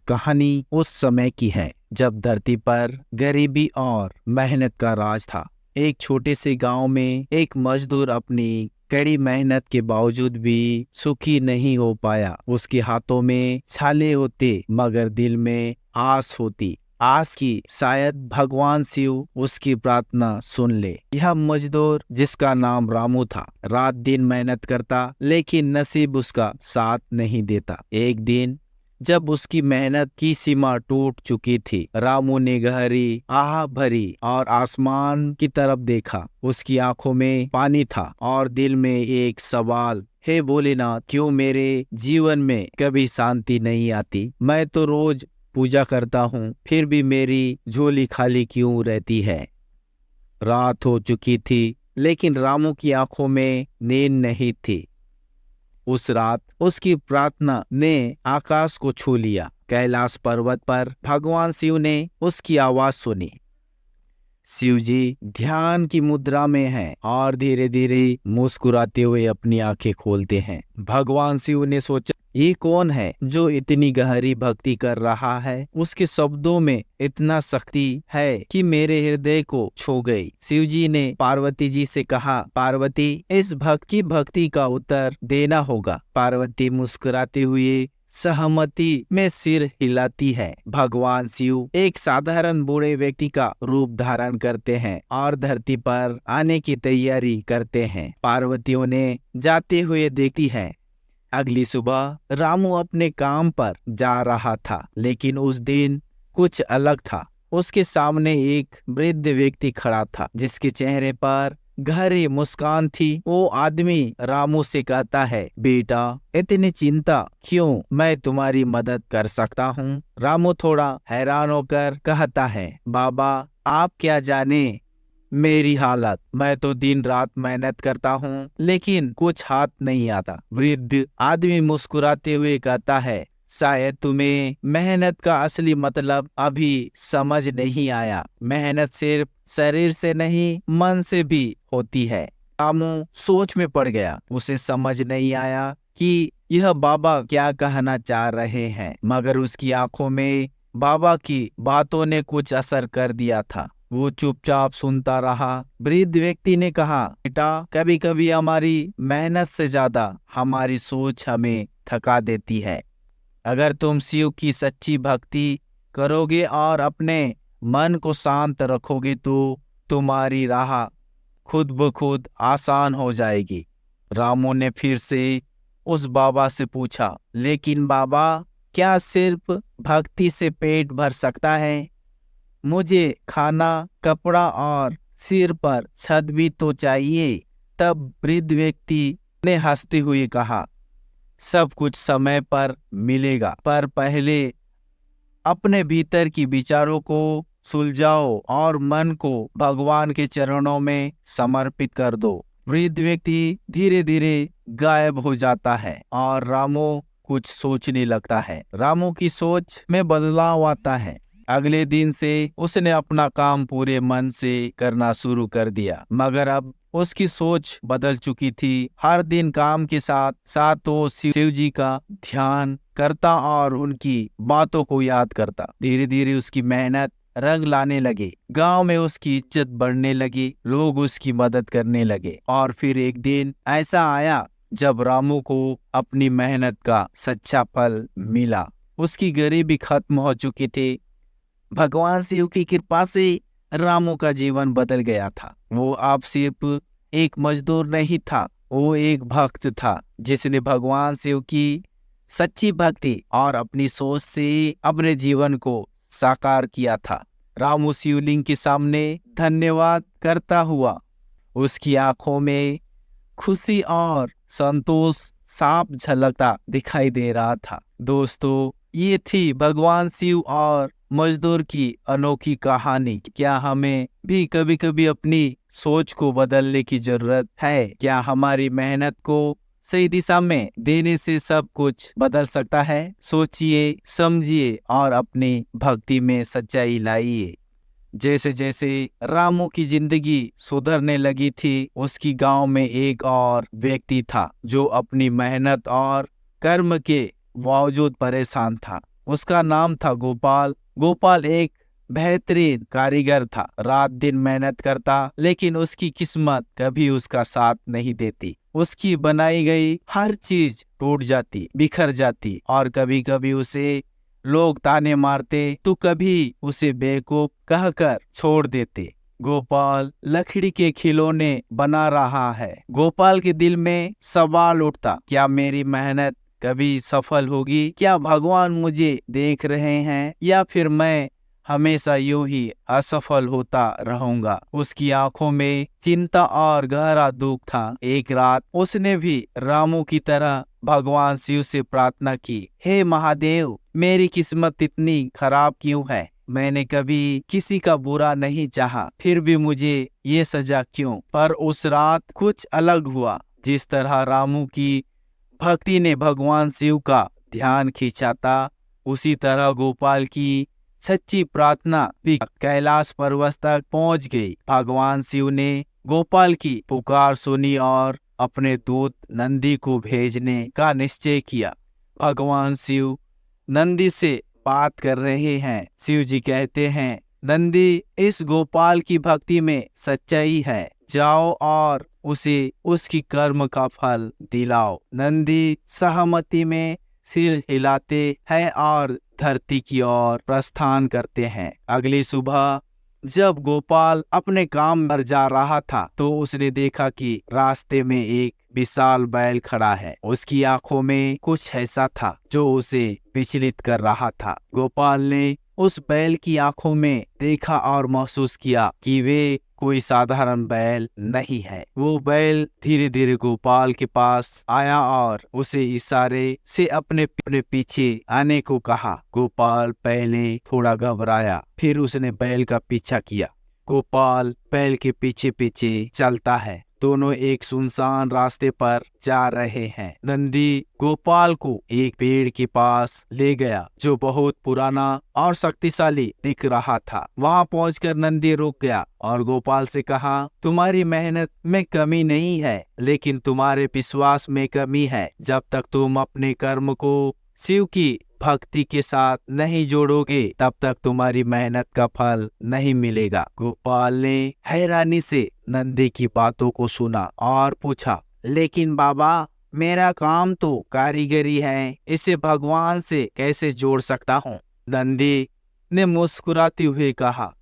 कहानी उस समय की है जब धरती पर गरीबी और मेहनत का राज था। एक छोटे से गांव में एक मजदूर अपनी कड़ी मेहनत के बावजूद भी सुखी नहीं हो पाया। उसके हाथों में छाले होते मगर दिल में आस होती, आस की शायद भगवान शिव उसकी प्रार्थना सुन ले। यह मजदूर जिसका नाम रामू था रात दिन मेहनत करता, लेकिन नसीब उसका साथ नहीं देता। एक दिन जब उसकी मेहनत की सीमा टूट चुकी थी, रामू ने गहरी आह भरी और आसमान की तरफ देखा। उसकी आंखों में पानी था और दिल में एक सवाल, हे भोलेनाथ, क्यों मेरे जीवन में कभी शांति नहीं आती? मैं तो रोज पूजा करता हूँ, फिर भी मेरी झोली खाली क्यों रहती है? रात हो चुकी थी, लेकिन रामू की आंखों में नींद नहीं थी। उस रात उसकी प्रार्थना ने आकाश को छू लिया। कैलाश पर्वत पर भगवान शिव ने उसकी आवाज सुनी। शिव जी ध्यान की मुद्रा में हैं और धीरे धीरे मुस्कुराते हुए अपनी आंखें खोलते हैं। भगवान शिव ने सोचा, ये कौन है जो इतनी गहरी भक्ति कर रहा है? उसके शब्दों में इतना शक्ति है कि मेरे हृदय को छू गई। शिव जी ने पार्वती जी से कहा, पार्वती, इस भक्त की भक्ति का उत्तर देना होगा। पार्वती मुस्कुराते हुए सहमति में सिर हिलाती है। भगवान शिव एक साधारण बूढ़े व्यक्ति का रूप धारण करते हैं और धरती पर आने की तैयारी करते हैं। पार्वती उन्हें जाते हुए देखती है। अगली सुबह रामू अपने काम पर जा रहा था, लेकिन उस दिन कुछ अलग था। उसके सामने एक वृद्ध व्यक्ति खड़ा था जिसके चेहरे पर गहरी मुस्कान थी। वो आदमी रामू से कहता है, बेटा, इतनी चिंता क्यों? मैं तुम्हारी मदद कर सकता हूँ। रामू थोड़ा हैरान होकर कहता है, बाबा, आप क्या जाने मेरी हालत। मैं तो दिन रात मेहनत करता हूँ, लेकिन कुछ हाथ नहीं आता। वृद्ध आदमी मुस्कुराते हुए कहता है, शायद तुम्हें मेहनत का असली मतलब अभी समझ नहीं आया। मेहनत सिर्फ शरीर से नहीं, मन से भी होती है। रामू सोच में पड़ गया। उसे समझ नहीं आया कि यह बाबा क्या कहना चाह रहे हैं, मगर उसकी आंखों में बाबा की बातों ने कुछ असर कर दिया था। वो चुपचाप सुनता रहा। वृद्ध व्यक्ति ने कहा, बेटा, कभी कभी हमारी मेहनत से ज्यादा हमारी सोच हमें थका देती है। अगर तुम शिव की सच्ची भक्ति करोगे और अपने मन को शांत रखोगे तो तुम्हारी राह खुद ब खुद आसान हो जाएगी। रामू ने फिर से उस बाबा से पूछा, लेकिन बाबा, क्या सिर्फ भक्ति से पेट भर सकता है? मुझे खाना, कपड़ा और सिर पर छत भी तो चाहिए। तब वृद्ध व्यक्ति ने हंसते हुए कहा, सब कुछ समय पर मिलेगा, पर पहले अपने भीतर की विचारों को सुलझाओ और मन को भगवान के चरणों में समर्पित कर दो। वृद्ध व्यक्ति धीरे धीरे गायब हो जाता है और रामू कुछ सोचने लगता है। रामू की सोच में बदलाव आता है। अगले दिन से उसने अपना काम पूरे मन से करना शुरू कर दिया, मगर अब उसकी सोच बदल चुकी थी। हर दिन काम के साथ साथ वो शिव जी का ध्यान करता और उनकी बातों को याद करता। धीरे धीरे उसकी मेहनत रंग लाने लगे। गांव में उसकी इज्जत बढ़ने लगी, लोग उसकी मदद करने लगे। और फिर एक दिन ऐसा आया जब रामू को अपनी मेहनत का सच्चा फल मिला। उसकी गरीबी खत्म हो चुकी थी। भगवान शिव की कृपा से रामू का जीवन बदल गया था। वो अब सिर्फ एक मजदूर नहीं था, वो एक भक्त था जिसने भगवान शिव की सच्ची भक्ति और अपनी सोच से अपने जीवन को साकार किया था। रामू शिवलिंग के सामने धन्यवाद करता हुआ, उसकी आंखों में खुशी और संतोष साफ झलकता दिखाई दे रहा था। दोस्तों, ये थी भगवान शिव और मजदूर की अनोखी कहानी। क्या हमें भी कभी कभी अपनी सोच को बदलने की जरूरत है? क्या हमारी मेहनत को सही दिशा में देने से सब कुछ बदल सकता है? सोचिए, समझिए और अपनी भक्ति में सच्चाई लाइए। जैसे जैसे रामू की जिंदगी सुधरने लगी थी, उसकी गांव में एक और व्यक्ति था जो अपनी मेहनत और कर्म के बावजूद परेशान था। उसका नाम था गोपाल। गोपाल एक बेहतरीन कारीगर था, रात दिन मेहनत करता, लेकिन उसकी किस्मत कभी उसका साथ नहीं देती। उसकी बनाई गई हर चीज टूट जाती, बिखर जाती, और कभी कभी उसे लोग ताने मारते तो कभी उसे बेवकूफ कहकर छोड़ देते। गोपाल लकड़ी के खिलौने बना रहा है। गोपाल के दिल में सवाल उठता, क्या मेरी मेहनत कभी सफल होगी? क्या भगवान मुझे देख रहे हैं, या फिर मैं हमेशा यूं ही असफल होता रहूंगा? उसकी आंखों में चिंता और गहरा दुख था। एक रात उसने भी रामू की तरह भगवान शिव से प्रार्थना की, हे महादेव, मेरी किस्मत इतनी खराब क्यों है? मैंने कभी किसी का बुरा नहीं चाहा, फिर भी मुझे ये सजा क्यों? पर उस रात कुछ अलग हुआ। जिस तरह रामू की भक्ति ने भगवान शिव का ध्यान खींचा था, उसी तरह गोपाल की सच्ची प्रार्थना भी कैलाश पर्वत तक पहुंच गई। भगवान शिव ने गोपाल की पुकार सुनी और अपने दूत नंदी को भेजने का निश्चय किया। भगवान शिव नंदी से बात कर रहे हैं। शिव जी कहते हैं, नंदी, इस गोपाल की भक्ति में सच्चाई है, जाओ और उसे उसकी कर्म का फल दिलाओ। नंदी सहमति में सिर हिलाते हैं और धरती की ओर प्रस्थान करते हैं। अगली सुबह जब गोपाल अपने काम पर जा रहा था तो उसने देखा कि रास्ते में एक विशाल बैल खड़ा है। उसकी आंखों में कुछ ऐसा था जो उसे विचलित कर रहा था। गोपाल ने उस बैल की आंखों में देखा और महसूस किया कि वे कोई साधारण बैल नहीं है। वो बैल धीरे धीरे गोपाल के पास आया और उसे इशारे से अपने पीछे आने को कहा। गोपाल पहले थोड़ा घबराया, फिर उसने बैल का पीछा किया। गोपाल बैल के पीछे पीछे चलता है। दोनों एक सुनसान रास्ते पर जा रहे हैं। नंदी गोपाल को एक पेड़ के पास ले गया जो बहुत पुराना और शक्तिशाली दिख रहा था। वहां पहुंचकर नंदी रुक गया और गोपाल से कहा, तुम्हारी मेहनत में कमी नहीं है, लेकिन तुम्हारे विश्वास में कमी है। जब तक तुम अपने कर्म को शिव की भक्ति के साथ नहीं जोड़ोगे, तब तक तुम्हारी मेहनत का फल नहीं मिलेगा। गोपाल ने हैरानी से नंदी की बातों को सुना और पूछा, लेकिन बाबा, मेरा काम तो कारीगरी है, इसे भगवान से कैसे जोड़ सकता हूँ? नंदी ने मुस्कुराते हुए कहा,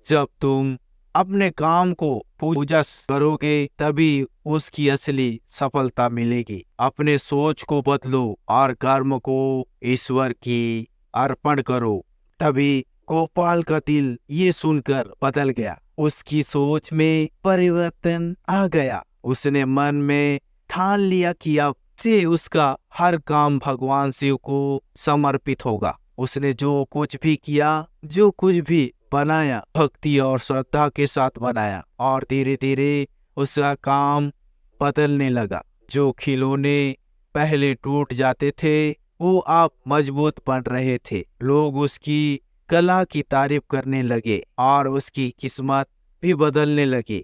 जब तुम अपने काम को पूजा करोगे तभी उसकी असली सफलता मिलेगी। अपने सोच को बदलो और कर्म को ईश्वर की अर्पण करो। तभी गोपाल का दिल ये सुनकर बदल गया। उसकी सोच में परिवर्तन आ गया। उसने मन में ठान लिया कि अब से उसका हर काम भगवान शिव को समर्पित होगा। उसने जो कुछ भी किया, जो कुछ भी बनाया, भक्ति और श्रद्धा के साथ बनाया, और धीरे धीरे उसका काम बदलने लगा। जो खिलौने पहले टूट जाते थे वो अब मजबूत बन रहे थे। लोग उसकी कला की तारीफ करने लगे और उसकी किस्मत भी बदलने लगी।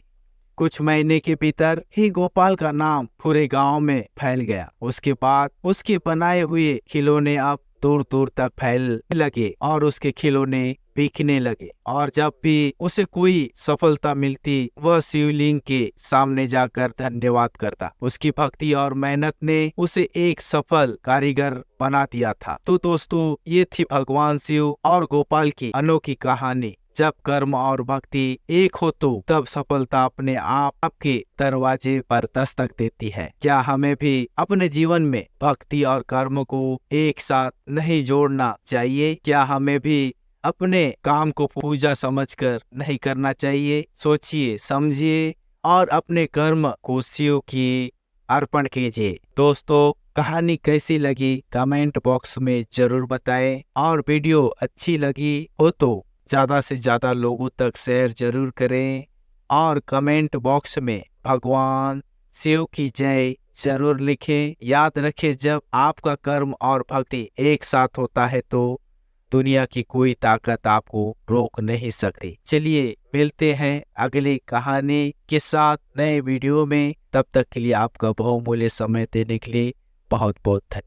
कुछ महीने के भीतर ही गोपाल का नाम पूरे गांव में फैल गया। उसके बाद उसके बनाए हुए खिलौने अब दूर दूर तक फैलने लगे और उसके खिलौने बिकने लगे। और जब भी उसे कोई सफलता मिलती, वह शिवलिंग के सामने जाकर धन्यवाद करता। उसकी भक्ति और मेहनत ने उसे एक सफल कारीगर बना दिया था। तो दोस्तों, ये थी भगवान शिव और गोपाल की अनोखी कहानी। जब कर्म और भक्ति एक हो तो तब सफलता अपने आप आपके दरवाजे पर दस्तक देती है। क्या हमें भी अपने जीवन में भक्ति और कर्म को एक साथ नहीं जोड़ना चाहिए? क्या हमें भी अपने काम को पूजा समझकर नहीं करना चाहिए? सोचिए, समझिए और अपने कर्म को शिव की अर्पण कीजिए। दोस्तों, कहानी कैसी लगी कमेंट बॉक्स में जरूर बताएं, और वीडियो अच्छी लगी हो तो ज्यादा से ज्यादा लोगों तक शेयर जरूर करें, और कमेंट बॉक्स में भगवान शिव की जय जरूर लिखें। याद रखें, जब आपका कर्म और भक्ति एक साथ होता है तो दुनिया की कोई ताकत आपको रोक नहीं सकती। चलिए मिलते हैं अगली कहानी के साथ नए वीडियो में। तब तक के लिए आपका बहुमूल्य समय देने के लिए बहुत बहुत धन्यवाद।